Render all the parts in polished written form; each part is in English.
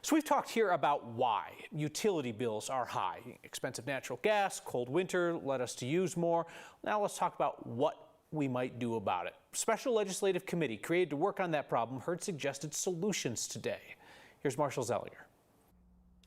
So we've talked here about why utility bills are high. Expensive natural gas, cold winter led us to use more. Now let's talk about what we might do about it. Special legislative committee created to work on that problem heard suggested solutions today. Here's Marshall Zelliger.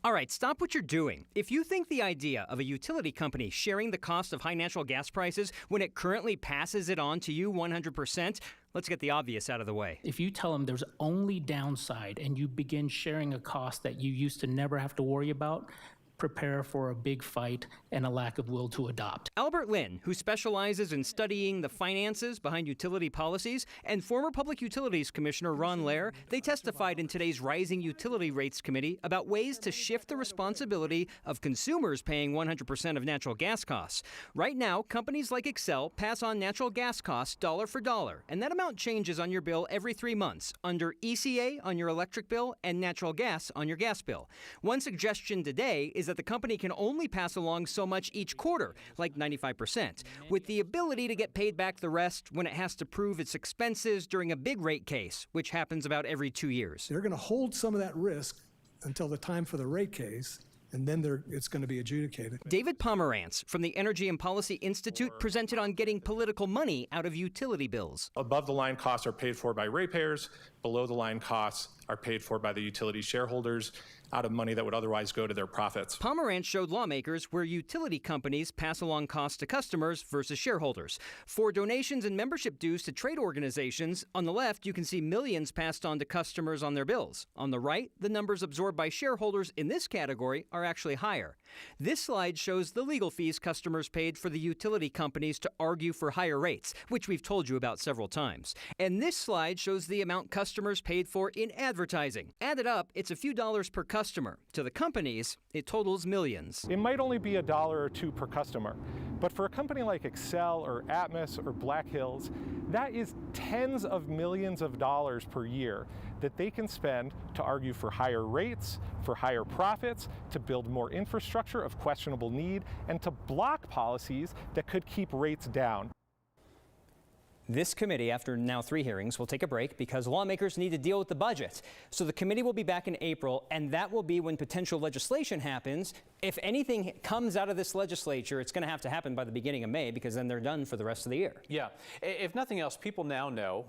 All right, stop what you're doing. If you think the idea of a utility company sharing the cost of high natural gas prices when it currently passes it on to you 100%, let's get the obvious out of the way. If you tell them there's only downside and you begin sharing a cost that you used to never have to worry about, prepare for a big fight and a lack of will to adopt. Albert Lin, who specializes in studying the finances behind utility policies, and former Public Utilities Commissioner Ron Lehrer, they testified in today's Rising Utility Rates Committee about ways to shift the responsibility of consumers paying 100% of natural gas costs. Right now, companies like Xcel pass on natural gas costs dollar for dollar, and that amount changes on your bill every 3 months, under ECA on your electric bill and natural gas on your gas bill. One suggestion today is that the company can only pass along so much each quarter, like 95%, with the ability to get paid back the rest when it has to prove its expenses during a big rate case, which happens about every 2 years. They're going to hold some of that risk until the time for the rate case, and then it's going to be adjudicated. David Pomerantz from the Energy and Policy Institute presented on getting political money out of utility bills. Above-the-line costs are paid for by ratepayers. Below-the-line costs are paid for by the utility shareholders out of money that would otherwise go to their profits. Pomerantz showed lawmakers where utility companies pass along costs to customers versus shareholders. For donations and membership dues to trade organizations, on the left you can see millions passed on to customers on their bills. On the right, the numbers absorbed by shareholders in this category are actually higher. This slide shows the legal fees customers paid for the utility companies to argue for higher rates, which we've told you about several times. And this slide shows the amount customers paid for in advertising. Added up, it's a few dollars per customer. To the companies, it totals millions. It might only be $1 or $2 per customer, but for a company like Xcel or Atmos or Black Hills, that is tens of millions of dollars per year that they can spend to argue for higher rates, for higher profits, to build more infrastructure of questionable need, and to block policies that could keep rates down. This committee, after now 3 hearings, will take a break because lawmakers need to deal with the budget. So the committee will be back in April, and that will be when potential legislation happens. If anything comes out of this legislature, it's going to have to happen by the beginning of May because then they're done for the rest of the year. Yeah. If nothing else, people now know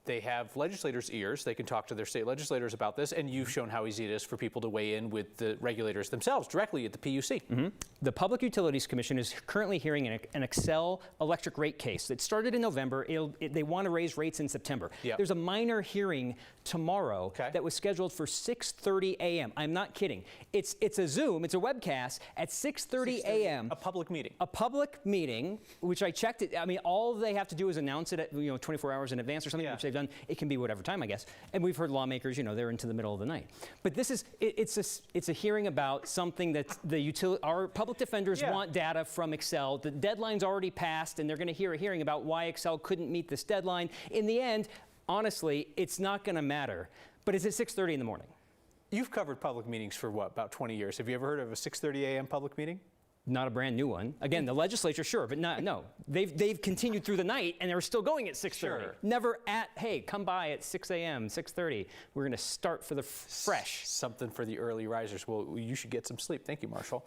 they have legislators' ears. They can talk to their state legislators about this, and you've shown how easy it is for people to weigh in with the regulators themselves directly at the PUC. The Public Utilities Commission is currently hearing an Xcel electric rate case that started in November. They want to raise rates in September. Yep. There's a minor hearing tomorrow that was scheduled for 6:30 a.m. I'm not kidding. It's a Zoom, it's a webcast at 6:30 a.m. A public meeting. A public meeting, which I checked it. I mean, all they have to do is announce it at 24 hours in advance or something, which they've done. It can be whatever time, I guess. And we've heard lawmakers, they're into the middle of the night. But this is it's a hearing about something that our public defenders want data from Xcel. The deadline's already passed, and they're going to hear a hearing about why Xcel couldn't meet this deadline. In the end, honestly, it's not going to matter. But it's at 6:30 in the morning. You've covered public meetings for what, about 20 years. Have you ever heard of a 6:30 a.m. public meeting? Not a brand new one. Again, the legislature, sure, but no. They've continued through the night, and they're still going at 6:30. Sure. Never hey, come by at 6 a.m., 6:30. We're going to start for the fresh. Something for the early risers. Well, you should get some sleep. Thank you, Marshall.